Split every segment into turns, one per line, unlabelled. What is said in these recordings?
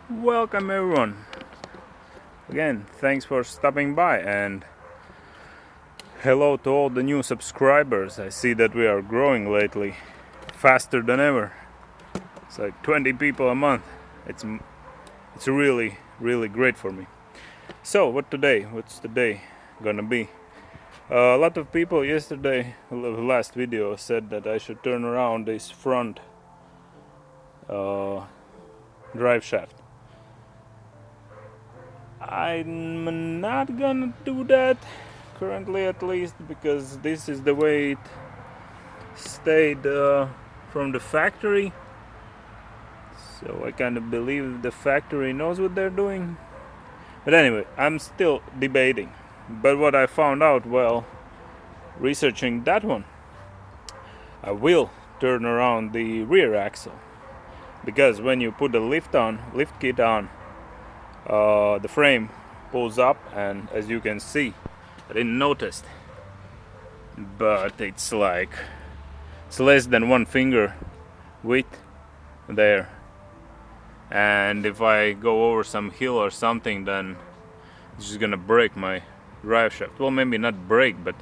Welcome everyone. Again, thanks for stopping by and hello to all the new subscribers. I see that we are growing lately faster than ever. It's like 20 people a month. It's really great for me. So what's the day gonna be? A lot of people yesterday, last video, said that I should turn around this front drive shaft. I'm not gonna do that currently, at least, because this is the way it stayed from the factory. So I kind of believe the factory knows what they're doing. But anyway, I'm still debating. But what I found out while researching that one, I will turn around the rear axle, because when you put the lift kit on, the frame pulls up, and as you can see, I didn't notice, but it's less than 1 finger width there, and if I go over some hill or something, then it's just gonna break my drive shaft. Well, maybe not break, but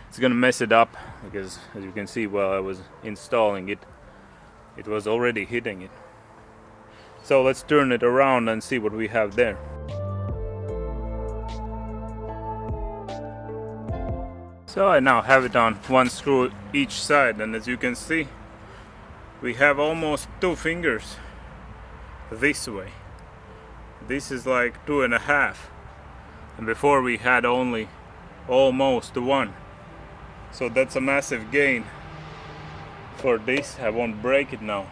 it's gonna mess it up, because as you can see, while I was installing it, it was already hitting it. So let's turn it around and see what we have there. So I now have it on 1 screw each side, and as you can see, we have almost 2 fingers this way. This is like 2.5, and before we had only almost 1. So that's a massive gain for this. I won't break it now.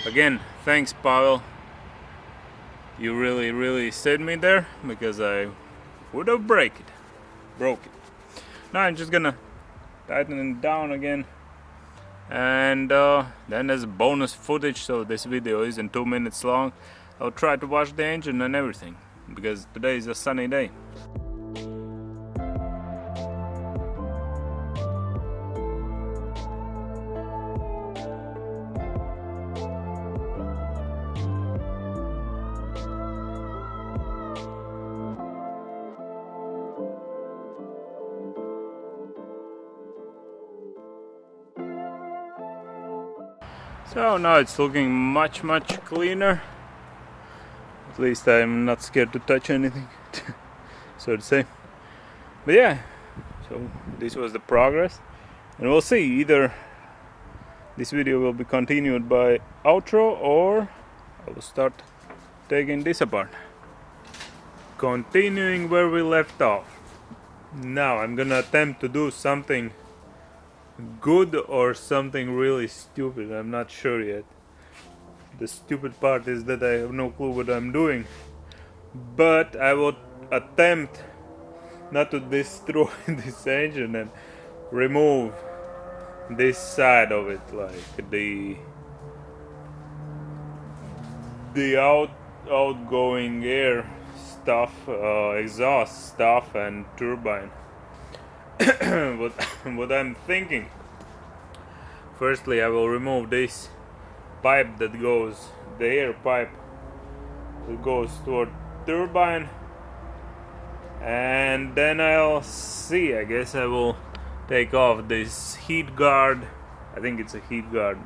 Again, thanks Pavel, you really saved me there, because I would have broke it. Now I'm just gonna tighten it down again, and then as bonus footage, so this video isn't 2 minutes long, I'll try to wash the engine and everything, because today is a sunny day. So now it's looking much cleaner. At least I'm not scared to touch anything, so to say. But yeah, so this was the progress, and we'll see, either this video will be continued by outro, or I will start taking this apart, continuing where we left off. Now I'm gonna attempt to do something good or something really stupid. I'm not sure yet. The stupid part is that I have no clue what I'm doing, but I will attempt not to destroy this engine and remove this side of it, like the outgoing air stuff, exhaust stuff, and turbine. What I'm thinking, firstly I will remove this pipe that goes, the air pipe that goes toward turbine, and then I'll see, I guess I will take off this heat guard. I think it's a heat guard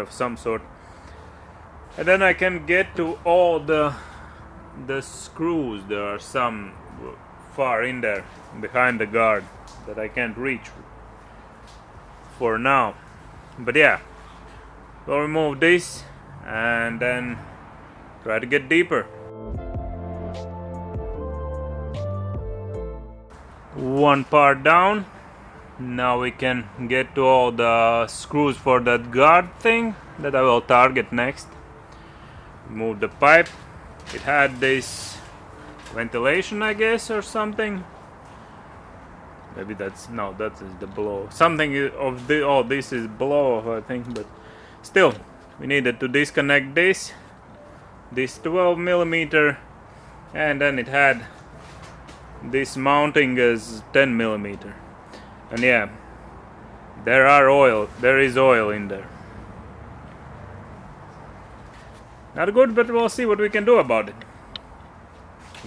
of some sort, and then I can get to all the screws. There are some far in there behind the guard that I can't reach for now. But yeah, we'll remove this and then try to get deeper. One part down. Now we can get to all the screws for that guard thing that I will target next. Move the pipe. It had this ventilation, I guess, or something. Maybe that is the blow. Something of this is blow off, I think, but still, we needed to disconnect this 12mm, and then it had this mounting as 10mm. And yeah, there is oil in there. Not good, but we'll see what we can do about it.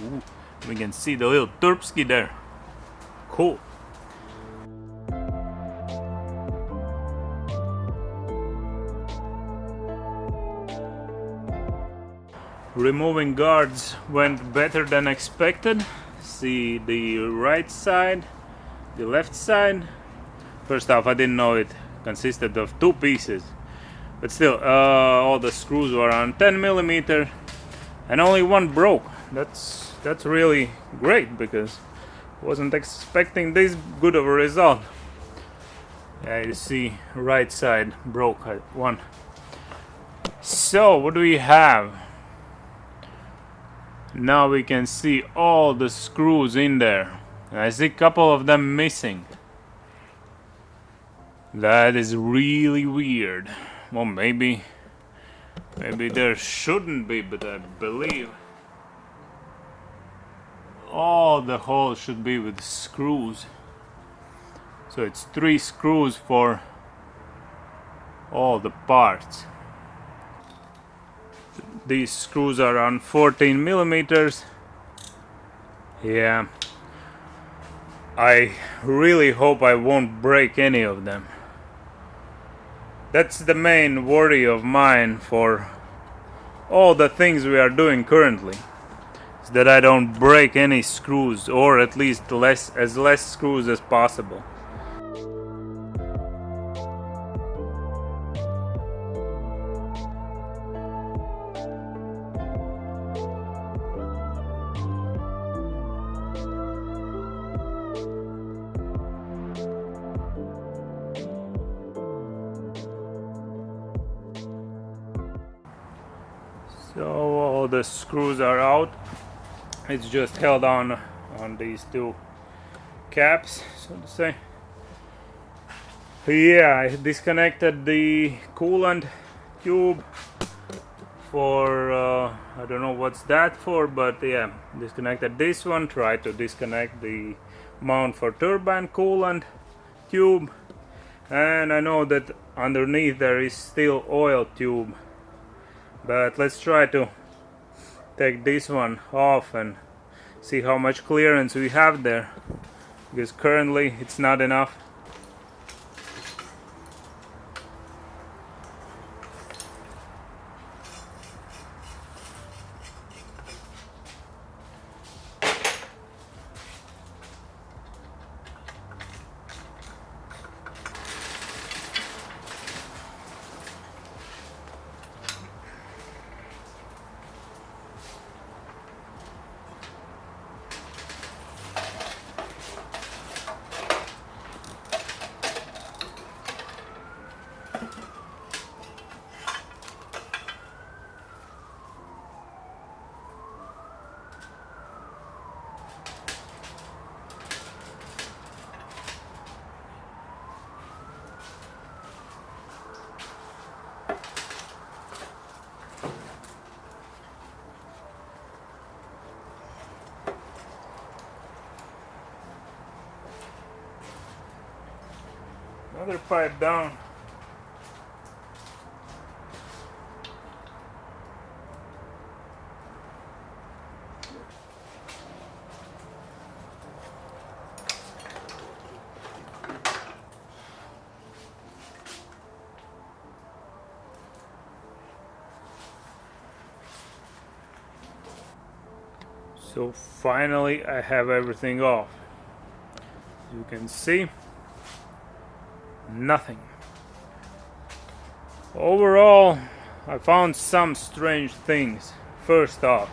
Ooh, we can see the little Turpski there. Cool. Removing guards went better than expected. See the right side, the left side. First off, I didn't know it consisted of 2 pieces. But still, all the screws were on 10 millimeter and only 1 broke. That's really great because I wasn't expecting this good of a result. Yeah, you see right side broke at 1. So what do we have? Now we can see all the screws in there. I see a couple of them missing. That is really weird. Well, maybe there shouldn't be, but I believe all the holes should be with screws. So it's 3 screws for all the parts. These screws are on 14 millimeters. Yeah, I really hope I won't break any of them. That's the main worry of mine for all the things we are doing currently, is that I don't break any screws, or at least less screws as possible. So all the screws are out. It's just held on these 2 caps, so to say. Yeah, I disconnected the coolant tube for I don't know what's that for, but yeah, disconnected this one. Tried to disconnect the mount for turbine coolant tube, and I know that underneath there is still oil tube. But let's try to take this one off and see how much clearance we have there, because currently it's not enough. Another pipe down. So finally I have everything off. As you can see, nothing. Overall, I found some strange things. First off,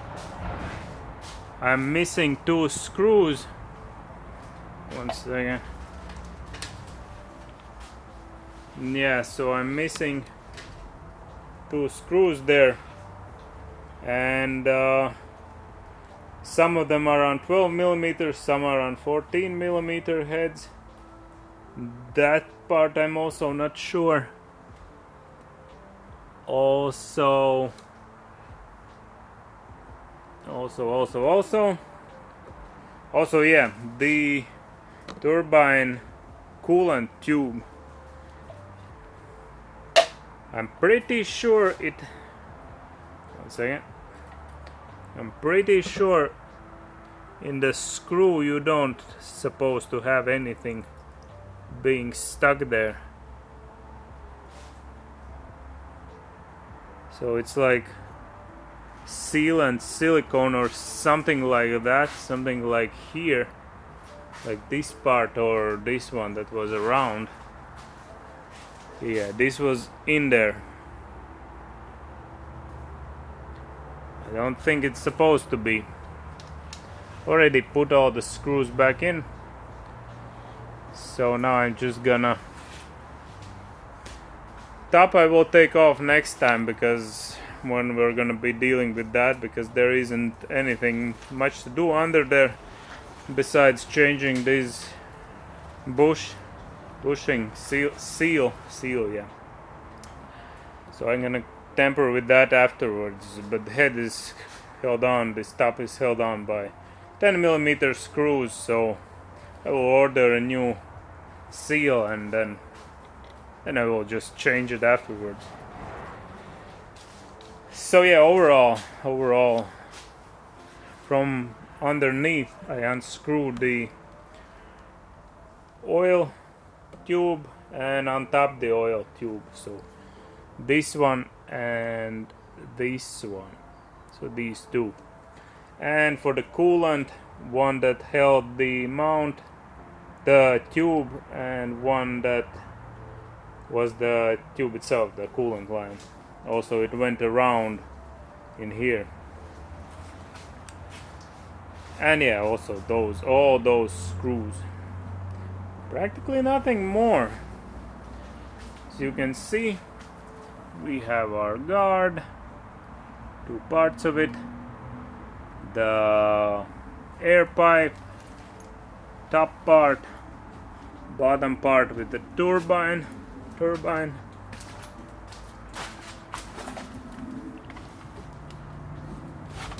I'm missing 2 screws. One second. Yeah, so I'm missing 2 screws there, and some of them are on 12 millimeters, some are on 14 millimeter heads. That part I'm also not sure. Also, yeah, the turbine coolant tube. I'm pretty sure it. One second. I'm pretty sure in the screw you don't supposed to have anything being stuck there. So it's like sealant silicone or something like that, something like here, like this part or this one that was around. Yeah, this was in there. I don't think it's supposed to be. Already put all the screws back in, so now I'm just gonna top I will take off next time, because when we're gonna be dealing with that, because there isn't anything much to do under there besides changing this bushing seal, yeah. So I'm gonna tamper with that afterwards, but the head is held on, this top is held on by 10mm screws, so I will order a new seal and then I will just change it afterwards. So yeah, overall from underneath I unscrewed the oil tube and on top the oil tube, so this one and this one, so these two. And for the coolant, one that held the mount, the tube, and one that was the tube itself, the coolant line. Also it went around in here. And yeah, also all those screws. Practically nothing more. As you can see, we have our guard, two parts of it, the air pipe, top part, bottom part with the turbine.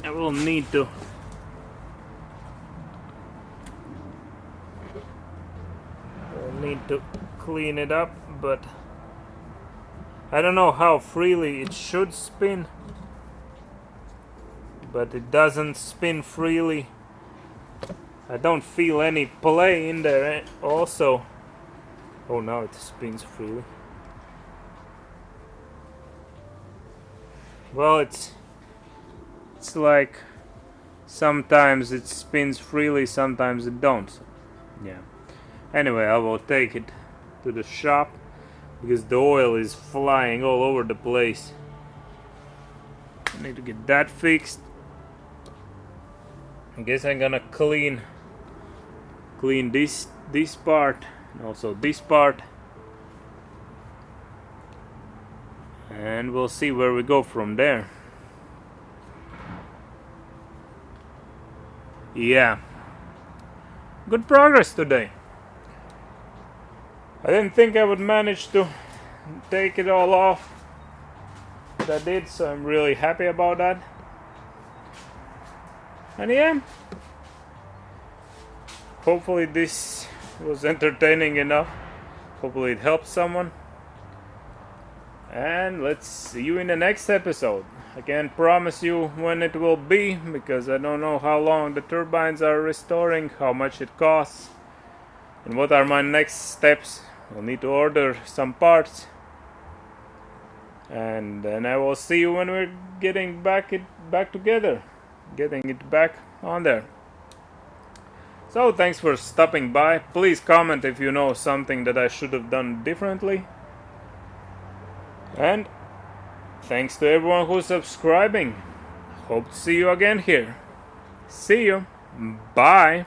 I will need to clean it up, but I don't know how freely it should spin, but it doesn't spin freely. I don't feel any play in there also. Oh, now it spins freely. Well, it's like sometimes it spins freely, sometimes it don't. So, yeah. Anyway, I will take it to the shop because the oil is flying all over the place. I need to get that fixed. I guess I'm gonna clean this part and also this part, and we'll see where we go from there. Yeah, good progress today. I didn't think I would manage to take it all off, but I did, so I'm really happy about that. And yeah, hopefully this was entertaining enough. Hopefully it helped someone. And let's see you in the next episode. I can't promise you when it will be, because I don't know how long the turbines are restoring, how much it costs, and what are my next steps. I'll need to order some parts, and then I will see you when we're getting back together, getting it back on there. So thanks for stopping by. Please comment if you know something that I should have done differently. And thanks to everyone who's subscribing. Hope to see you again here. See you. Bye.